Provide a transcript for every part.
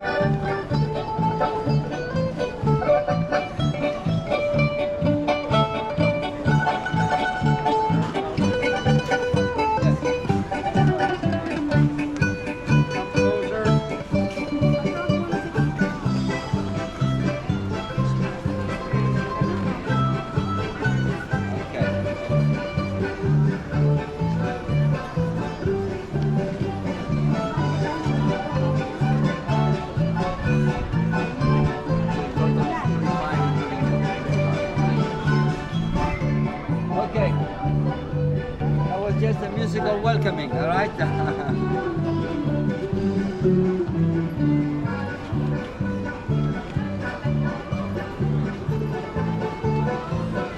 Okay, that was just a musical welcoming, all right?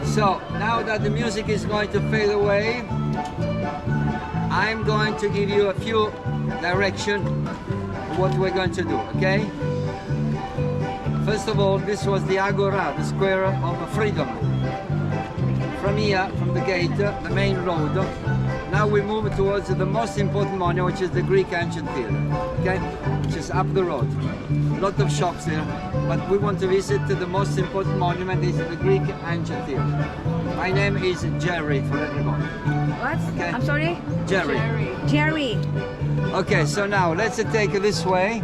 So now that the music is going to fade away, I'm going to give you a few directions of what we're going to do, okay? First of all, this was the Agora, the square of freedom. From here, from the gate, the main road, now we move towards the most important monument, which is the Greek ancient theater, okay? Which is up the road. A lot of shops here, but we want to visit the most important monument, is the Greek ancient theater. My name is Jerry for everyone. What? Okay. I'm sorry? Jerry. Jerry. Okay, so now let's take it this way.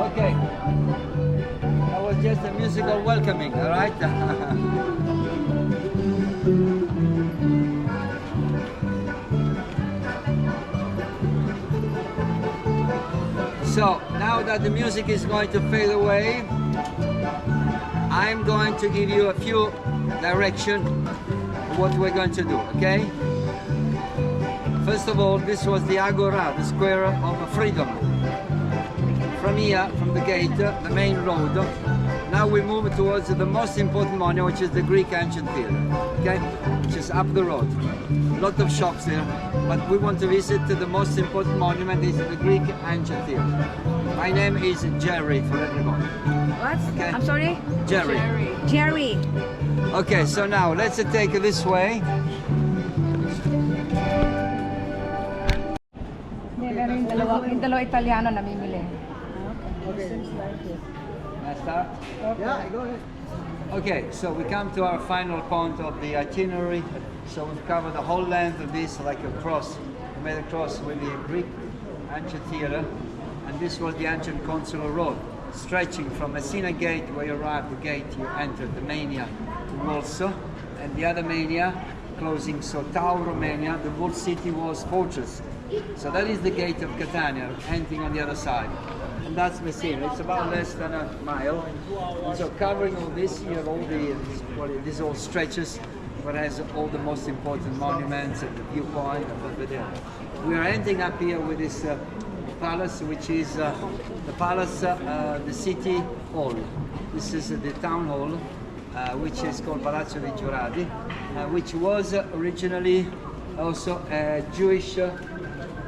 Okay, that was just a musical welcoming, all right? So now that the music is going to fade away, I'm going to give you a few directions of what we're going to do, okay? First of all, this was the Agora, the square of freedom. From here, from the gate, the main road, now we move towards the most important monument, which is the Greek ancient theater, okay? Which is up the road. A lot of shops here, but we want to visit the most important monument, is the Greek ancient theater. My name is Jerry for everyone. What? Okay. I'm sorry? Jerry. Jerry. Okay, so now let's take it this way. Yung dalawa Italiano namimili. Okay. Can I start? Yeah, go ahead. Okay, so we come to our final point of the itinerary. So we've covered the whole length of this like a cross. We made a cross with the Greek ancient theater, and this was the ancient consular road, stretching from Messina Gate, where you arrive, the gate you enter the Mania to Warsaw, and the other Mania closing, so Taormina, the whole city was fortress. So that is the gate of Catania, entering on the other side. And that's Messina. It's about less than a mile. And so covering all this here, all these all stretches, but has all the most important monuments and the viewpoint over there. We are ending up here with this palace, which is the palace, the city hall. This is the town hall, which is called Palazzo dei Giurati, which was originally also a Jewish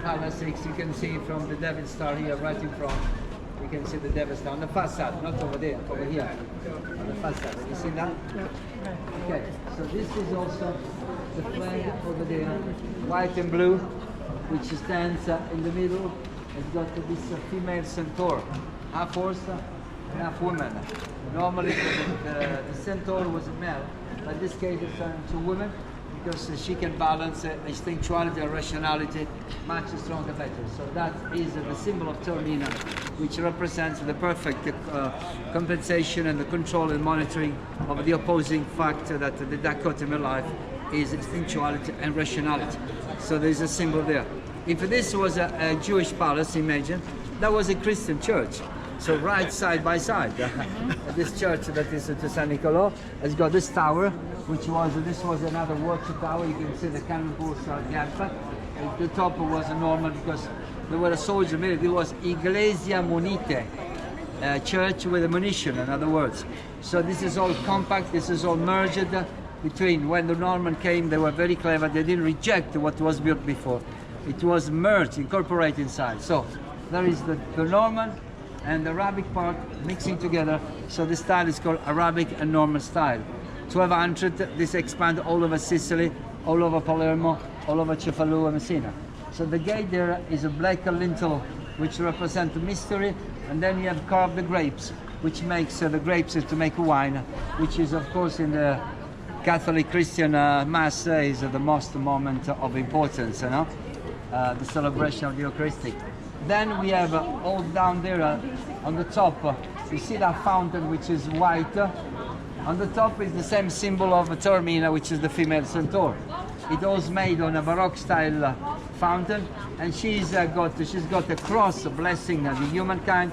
palace. You can see from the David Star here, right in front. You can see the David Star on the far side, not over there, over here, on the far side. Have you seen that? Okay, so this is also the flag over there, white and blue, which stands in the middle. It's got this female centaur, half horse and half woman. Normally the centaur was a male, but in this case it's two women, because she can balance instinctuality and rationality much stronger better. So that is the symbol of Taormina, which represents the perfect compensation and the control and monitoring of the opposing factor that the dichotomy of life is instinctuality and rationality. So there's a symbol there. If this was a Jewish palace, imagine, that was a Christian church. So right side by side. This church that is to San Nicolò has got this tower, this was another water tower. You can see the cannonballs gap. The top was normal because there were a soldier military. It was Iglesia Munite, church with ammunition, in other words. So this is all compact, this is all merged between. When the Norman came, they were very clever. They didn't reject what was built before. It was merged, incorporated inside. So there is the Norman and the Arabic part mixing together. So the style is called Arabic and Norman style. 1200, this expanded all over Sicily, all over Palermo, all over Cefalù and Messina. So the gate there is a black lintel which represents mystery, and then you have carved the grapes, which makes the grapes to make wine, which is of course in the Catholic Christian Mass is the most moment of importance, you know, the celebration of the Eucharistic. Then we have all down there on the top, you see that fountain which is white. On the top is the same symbol of Taormina, which is the female centaur. It was made on a Baroque style fountain, and she's got a cross blessing the humankind,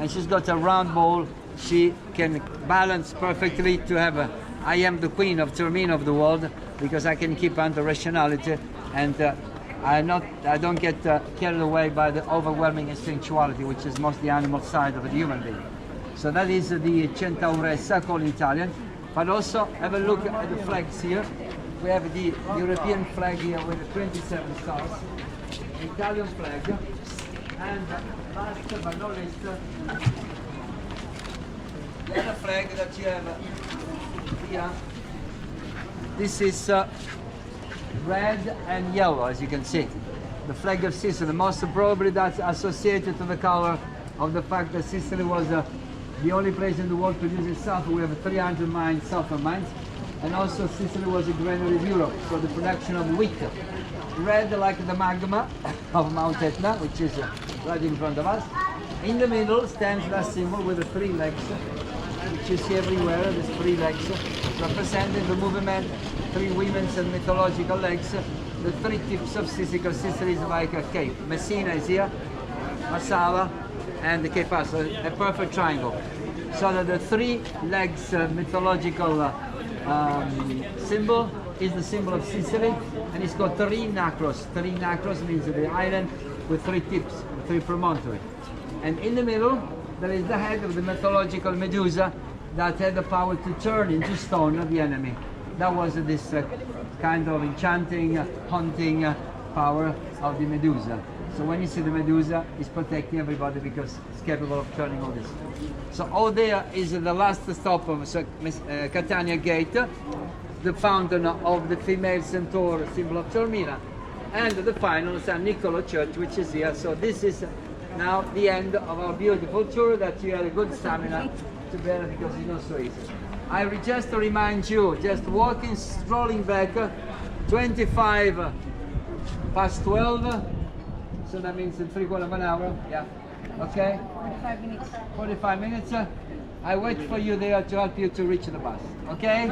and she's got a round bowl. She can balance perfectly to have I am the queen of Taormina of the world, because I can keep under rationality, and I don't get carried away by the overwhelming instinctuality, which is most the animal side of the human being. So that is the Centauressa called in Italian. But also have a look at the flags here. We have the European flag here with the 27 stars, the Italian flag, and last but not least, the other flag that you have here. This is red and yellow, as you can see. The flag of Sicily, most probably that's associated to the color of the fact that Sicily was the only place in the world producing sulfur. We have 300 mines, sulfur mines, and also Sicily was a granary of Europe, so the production of wheat. Red like the magma of Mount Etna, which is right in front of us. In the middle stands that symbol with the three legs, which you see everywhere, these three legs, representing the movement, three women's and mythological legs, the three tips of Sicily, because Sicily is like a cape. Messina is here, Marsala, and the Cape Pass, a perfect triangle. So that the three legs mythological symbol is the symbol of Sicily, and it's got three nacros. Three nacros means the island with three tips, three promontory. And in the middle, there is the head of the mythological Medusa that had the power to turn into stone the enemy. That was this kind of enchanting, haunting power of the Medusa. So when you see the Medusa, it's protecting everybody because it's capable of turning all this. So all there is the last stop of Catania Gate, the fountain of the female centaur, symbol of Taormina, and the final San Nicolò Church, which is here. So this is now the end of our beautiful tour that you had a good stamina to bear, because it's not so easy. I just to remind you, just walking, strolling back, 25 past 12, so that means in 3/4 of an hour, yeah, okay? 45 minutes. 45 minutes. I wait for you there to help you to reach the bus, okay?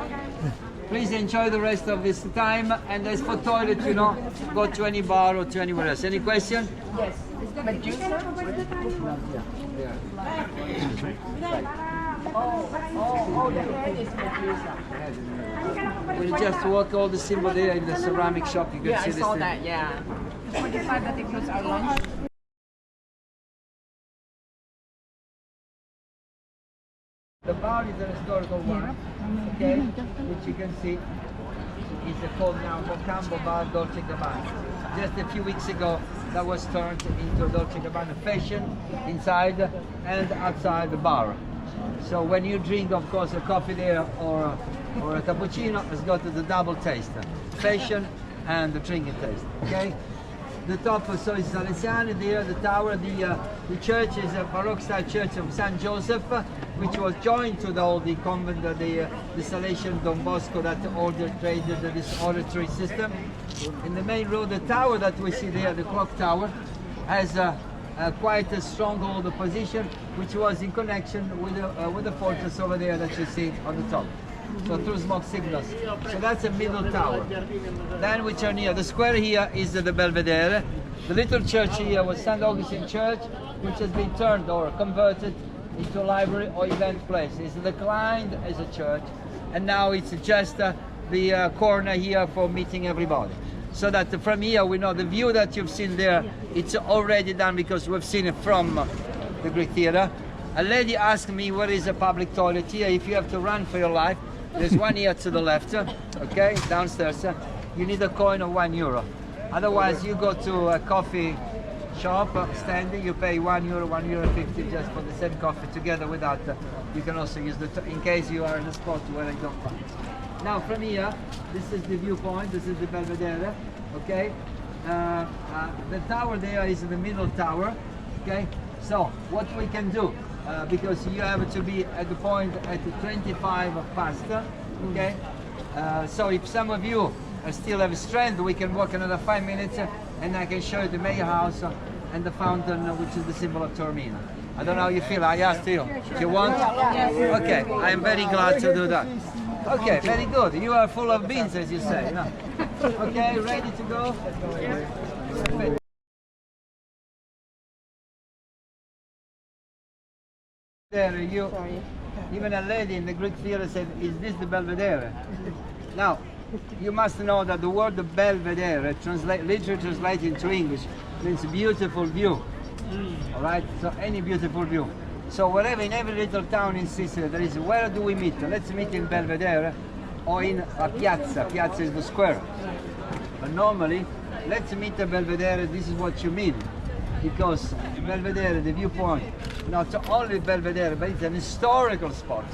Please enjoy the rest of this time, and as for toilet, you know, go to any bar or to anywhere else. Any question? Yes. Is the Medusa? Yeah. Oh, the head is Medusa. When you just walk all the symbol there in the ceramic shop, you can Yeah, see I this saw thing. that, yeah. 45 that includes our lunch. The bar is an historical one, okay, which you can see is called now Mocambo Bar Dolce Gabbana. Just a few weeks ago, that was turned into Dolce Gabbana fashion inside and outside the bar. So when you drink, of course, a coffee there or a cappuccino, it's got the double taste, fashion and the drinking taste, okay? The top, so is Salesiani there, the tower, the church is a Baroque style church of San Joseph, which was joined to the old convent, the Salesian Don Bosco that orchestrated this oratory system. In the main road, the tower that we see there, the clock tower, has quite a stronghold position, which was in connection with the fortress over there that you see on the top. So through smoke signals. So that's a middle tower. Then we turn here. The square here is the Belvedere. The little church here was St. Augustine Church, which has been turned or converted into a library or event place. It's declined as a church, and now it's just the corner here for meeting everybody. So that from here we know the view that you've seen there, it's already done because we've seen it from the Greek theater. A lady asked me where is a public toilet here. If you have to run for your life, there's one here to the left, okay, downstairs. You need a coin of €1. Otherwise, you go to a coffee shop standing, you pay €1, €1.50 just for the same coffee. Together with that, you can also use in case you are in a spot where I don't find. Now from here, this is the viewpoint, this is the Belvedere, okay? The tower there is the middle tower, okay? So what we can do, because you have to be at the point at 25 past, okay? So if some of you still have strength, we can walk another 5 minutes and I can show you the mayor house and the fountain, which is the symbol of Taormina. I don't know how you feel, I asked you. Do you want? Okay, I'm very glad to do that. Okay, very good. You are full of beans, as you say. No? Okay, ready to go? There, even a lady in the Greek theater said, "Is this the Belvedere?" Now, you must know that the word Belvedere, literally translated into English, means beautiful view. All right, so any beautiful view. So wherever, in every little town in Sicily, there is, where do we meet? Let's meet in Belvedere or in a piazza. Piazza is the square. But normally, let's meet at Belvedere, this is what you mean. Because Belvedere, the viewpoint, not only Belvedere, but it's an historical spot.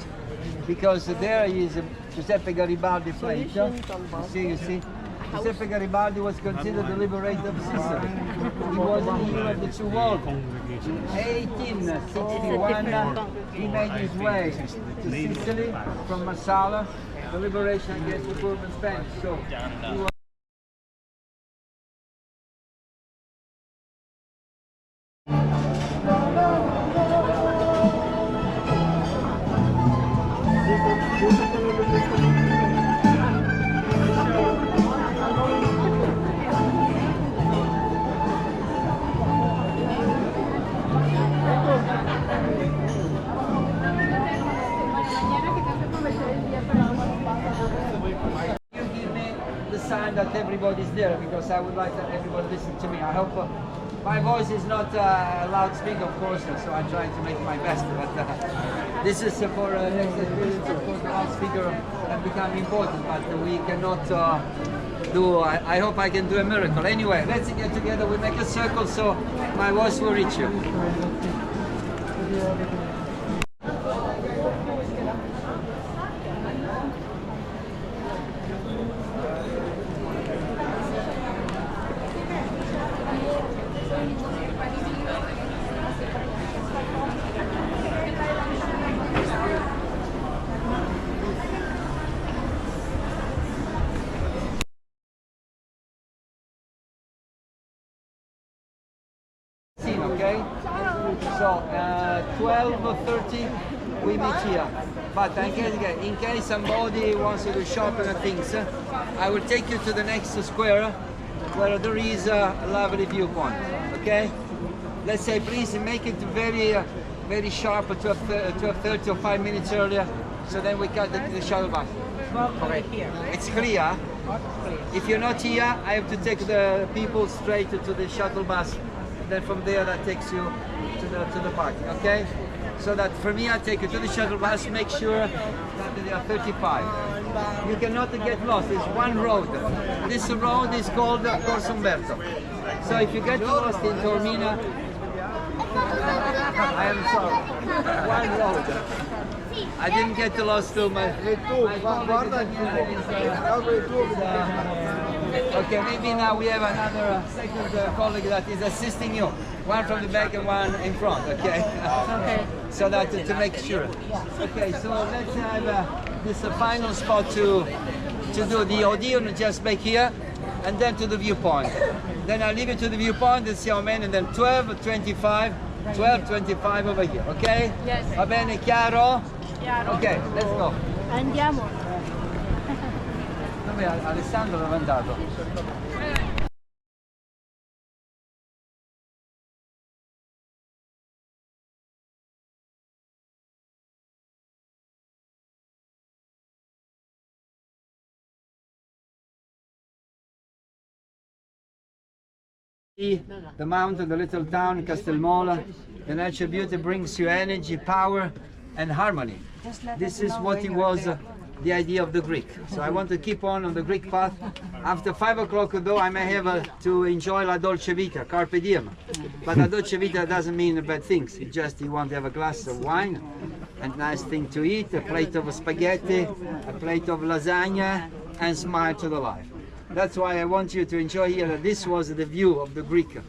Because there is Giuseppe Garibaldi plate. You see? Giuseppe Garibaldi was considered the liberator of Sicily. He was in the hero of the two worlds. In 1861, he made his way to Sicily from Marsala, the liberation against the Bourbon Spanish. So he was that everybody's there, because I would like that everybody listen to me. I hope my voice is not a loudspeaker, of course, so I'm trying to make my best. But this is for next experience. Of course, the loudspeaker have become important, but we cannot do. I hope I can do a miracle. Anyway, let's get together. We make a circle so my voice will reach you. Okay, so 12:30 we meet here. But in case somebody wants to do shopping and things, I will take you to the next square where there is a lovely viewpoint. Okay, let's say please make it very sharp at 12:30 or 5 minutes earlier, so then we cut the shuttle bus. It's clear. If you're not here, I have to take the people straight to the shuttle bus. Then from there that takes you to the parking, okay? So that from here I take you to the shuttle bus, make sure that they are 35. You cannot get lost, it's one road. This road is called Corso Umberto. So if you get lost in Taormina, I am sorry, one road. I didn't get lost too much. Okay, maybe now we have another second colleague that is assisting you. One from the back and one in front, okay? Okay. So that to make sure. Okay, so let's have this final spot to do the Odeon just back here, and then to the viewpoint. Then I'll leave you to the viewpoint and see how many, and then 12:25 over here, ok? Yes. Va bene, chiaro? Chiaro. Ok, let's go. Andiamo. Dove Alessandro dove è andato? The mountain, the little town, Castelmola, the natural beauty brings you energy, power, and harmony. This is what it was, the idea of the Greek. So I want to keep on the Greek path. After 5 o'clock, though, I may have to enjoy la dolce vita, carpe diem. But la dolce vita doesn't mean bad things. It's just you want to have a glass of wine, a nice thing to eat, a plate of spaghetti, a plate of lasagna, and smile to the life. That's why I want you to enjoy here that this was the view of the Greek,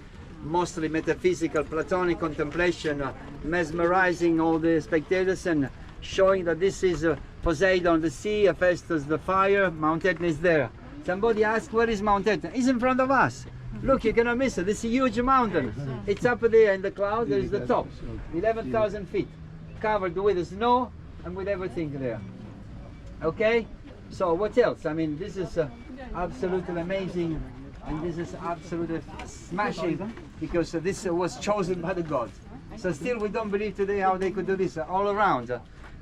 mostly metaphysical, Platonic contemplation, mesmerizing all the spectators and showing that this is Poseidon, the sea, Hephaestus, the fire, Mount Etna is there. Somebody asked, where is Mount Etna? It's in front of us. Look, you cannot miss it. It's a huge mountain. It's up there in the cloud. There is the top, 11,000 feet, covered with snow and with everything there. Okay? So what else? I mean, this is absolutely amazing, and this is absolutely smashing, because this was chosen by the gods. So still we don't believe today how they could do this all around.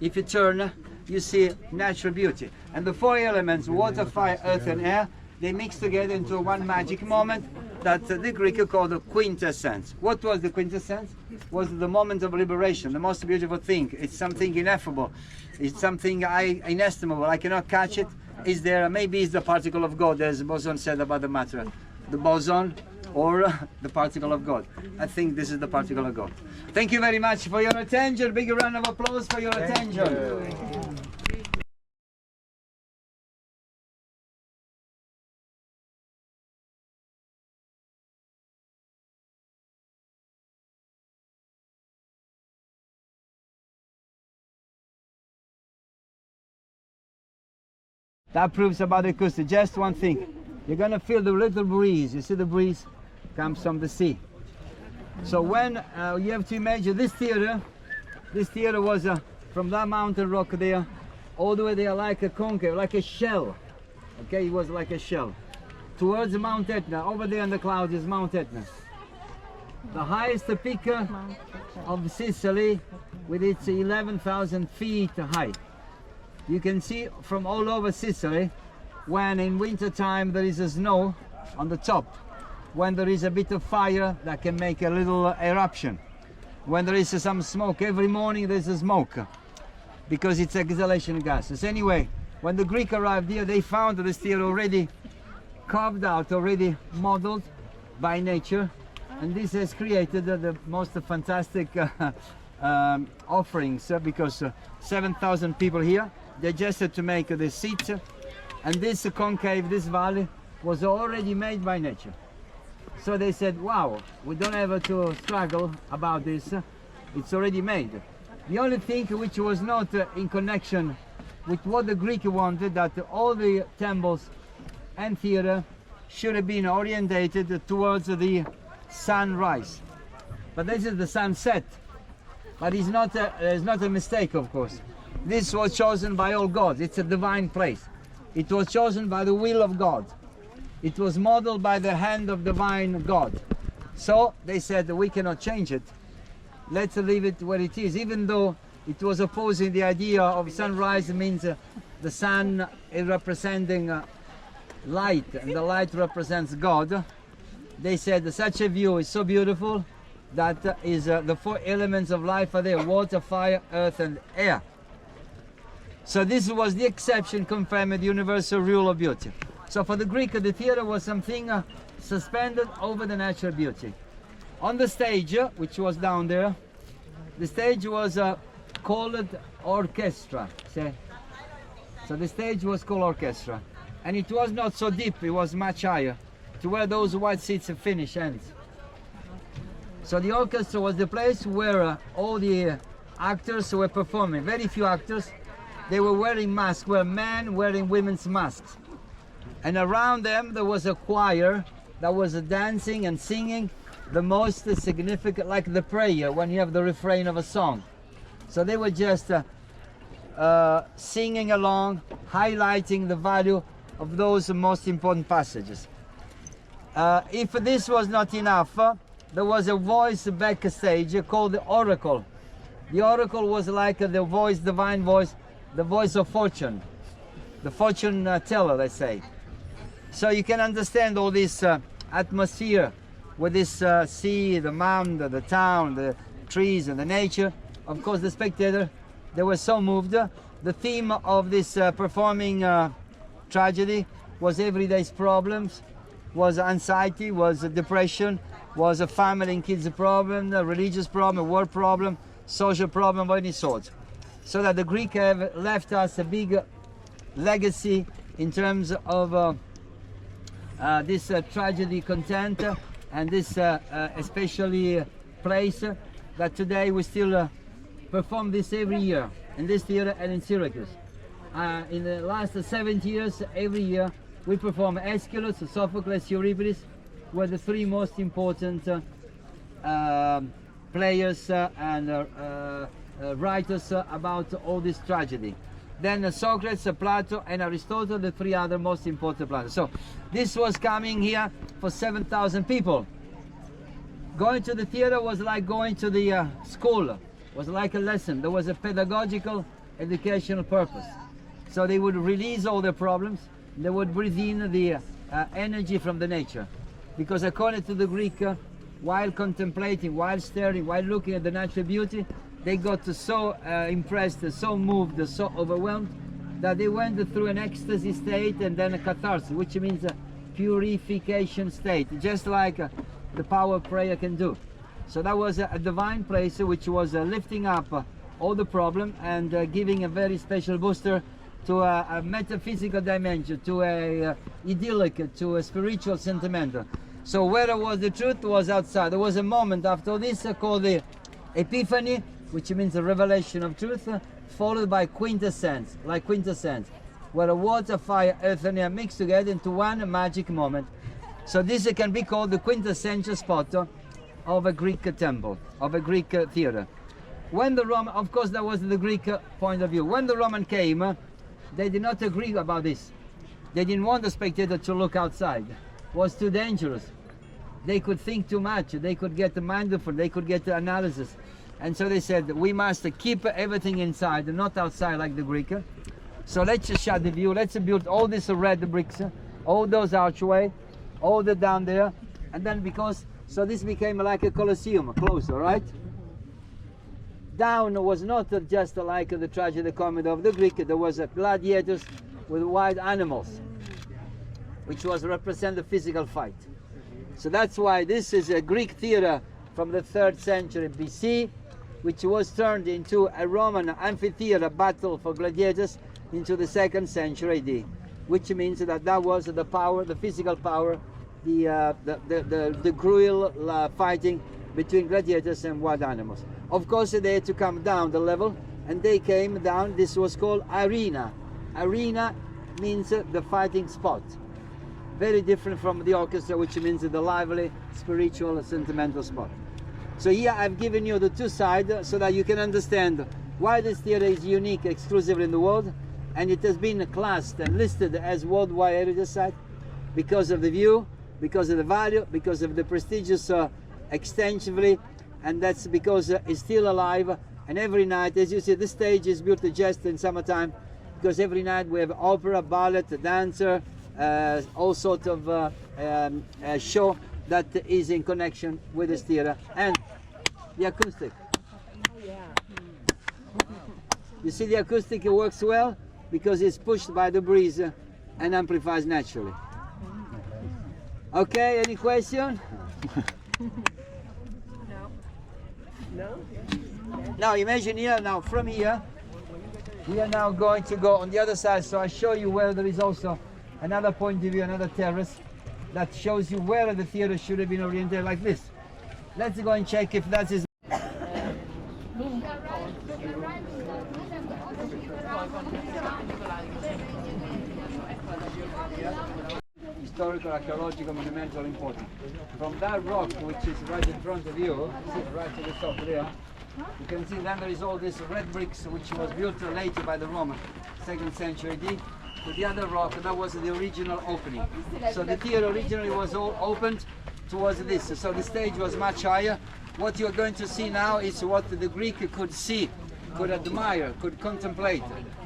If you turn, you see natural beauty. And the 4 elements, water, fire, earth and air, they mix together into one magic moment that the Greek called the quintessence. What was the quintessence? Was the moment of liberation, the most beautiful thing. It's something ineffable. It's something inestimable. I cannot catch it. Is there, maybe it's the particle of God, as Boson said about the matter. The boson or the particle of God. I think this is the particle of God. Thank you very much for your attention. Big round of applause for your attention. That proves about the acoustic. Just one thing. You're going to feel the little breeze. You see the breeze comes from the sea. So when you have to imagine this theater was from that mountain rock there all the way there, like a concave, like a shell. Okay, it was like a shell. Towards Mount Etna, over there in the clouds is Mount Etna. The highest peak of Sicily with its 11,000 feet high. You can see from all over Sicily, when in winter time there is a snow on the top, when there is a bit of fire that can make a little eruption, when there is some smoke. Every morning there's a smoke because it's exhalation gases. Anyway, when the Greek arrived here, they found this theater already carved out, already modeled by nature, and this has created the most fantastic offerings, because 7,000 people here. They just had to make the seats, and this concave, this valley, was already made by nature. So they said, wow, we don't have to struggle about this, it's already made. The only thing which was not in connection with what the Greek wanted, that all the temples and theater should have been orientated towards the sunrise. But this is the sunset. But it's not a mistake, of course. This was chosen by all gods. It's a divine place. It was chosen by the will of God. It was modeled by the hand of divine God. So they said, we cannot change it. Let's leave it where it is. Even though it was opposing the idea of sunrise, means the sun is representing light, and the light represents God. They said such a view is so beautiful that is the 4 elements of life are there: water, fire, earth and air. So this was the exception confirming the universal rule of beauty. So for the Greek, the theater was something suspended over the natural beauty. On the stage, which was down there, the stage was called orchestra. So the stage was called orchestra. And it was not so deep, it was much higher, to where those white seats finish ends. So the orchestra was the place where all the actors were performing. Very few actors. They were wearing masks, were men wearing women's masks. And around them there was a choir that was dancing and singing the most significant, like the prayer when you have the refrain of a song. So they were just singing along, highlighting the value of those most important passages. If this was not enough, there was a voice backstage called the oracle. The oracle was like the voice, divine voice, the voice of fortune, the fortune teller, let's say. So you can understand all this atmosphere with this sea, the mountain, the town, the trees and the nature. Of course, the spectator, they were so moved. The theme of this performing tragedy was everyday's problems, was anxiety, was depression, was a family and kids problem, a religious problem, a work problem, social problem of any sort. So that the Greek have left us a big legacy in terms of this tragedy content and this especially place that today we still perform this every year in this theater and in Syracuse. In the last 70 years, every year we perform Aeschylus, Sophocles, Euripides, were the three most important players and writers about all this tragedy. Then Socrates, Plato and Aristotle, the three other most important players. So this was coming here for 7,000 people. Going to the theater was like going to the school, was like a lesson. There was a pedagogical, educational purpose. So they would release all their problems. They would breathe in the energy from the nature. Because according to the Greek, while contemplating, while staring, while looking at the natural beauty, they got so impressed, so moved, so overwhelmed that they went through an ecstasy state and then a catharsis, which means a purification state, just like the power of prayer can do. So that was a divine place which was lifting up all the problem and giving a very special booster to a metaphysical dimension, to a idyllic, to a spiritual sentimental. So where was the truth was outside. There was a moment after this called the Epiphany, which means the revelation of truth, followed by quintessence, like quintessence, where water, fire, earth and air mix together into one magic moment. So this can be called the quintessential spot of a Greek temple, of a Greek theater. When the Roman, of course that was the Greek point of view. When the Roman came, they did not agree about this. They didn't want the spectator to look outside. It was too dangerous. They could think too much. They could get mindful. They could get analysis. And so they said, we must keep everything inside, not outside like the Greek. So let's just shut the view. Let's build all these red bricks, all those archway, all the down there. And then so this became like a Colosseum, closer, right? Down was not just like the tragedy comedy of the Greek. There was gladiators with wild animals, which was represent the physical fight. So that's why this is a Greek theater from the 3rd century BC, which was turned into a Roman amphitheater battle for gladiators into the 2nd century AD, which means that that was the power, the physical power, the cruel fighting between gladiators and wild animals. Of course, they had to come down the level, and they came down. This was called arena. Arena means the fighting spot. Very different from the orchestra, which means the lively, spiritual, sentimental spot. So here I've given you the two sides so that you can understand why this theater is unique, exclusive in the world, and it has been classed and listed as worldwide heritage site because of the view, because of the value, because of the prestigious extensively, and that's because it's still alive. And every night, as you see, the stage is built just in summertime, because every night we have opera, ballet, dancer, all sorts of show that is in connection with this theater and the acoustic. You see, the acoustic works well because it's pushed by the breeze and amplifies naturally. Okay, any question? No? Now imagine here, now from here, we are now going to go on the other side, so I show you where there is also another point of view, another terrace that shows you where the theater should have been oriented like this. Let's go and check if that is. Historical, archaeological, monumental importance. From that rock, which is right in front of you, see, right to the top there, you can see then there is all these red bricks which was built later by the Roman, 2nd century AD. To the other rock, that was the original opening. So the theater originally was all opened towards this. So the stage was much higher. What you're going to see now is what the Greek could see, could admire, could contemplate,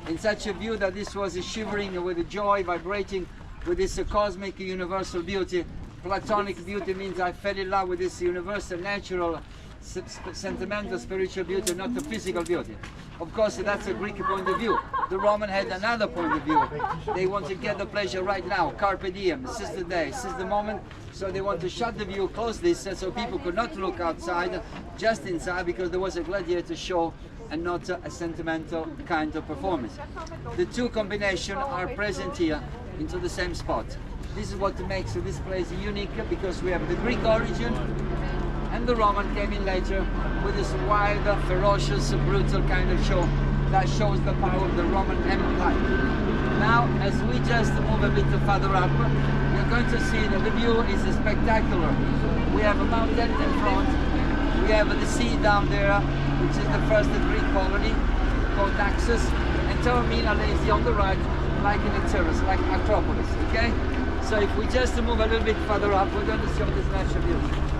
in such a view that this was shivering with joy, vibrating with this cosmic universal beauty Platonic beauty means I fell in love with this universal, natural, sentimental, spiritual beauty, not the physical beauty. Of course, that's a Greek point of view. The Roman had another point of view. They want to get the pleasure right now, carpe diem, this is the day, this is the moment. So they want to shut the view, close this, so people could not look outside, just inside, because there was a gladiator show and not a sentimental kind of performance. The two combinations are present here into the same spot. This is what makes this place unique, because we have the Greek origin and the Roman came in later with this wild, ferocious, brutal kind of show that shows the power of the Roman Empire. Now, as we just move a bit further up, you're going to see that the view is spectacular. We have a mountain in front, we have the sea down there, which is the first Greek colony called Naxos, and Taormina lays on the right, like in a terrace, like Acropolis, okay? So if we just move a little bit further up, we're going to show this natural beauty.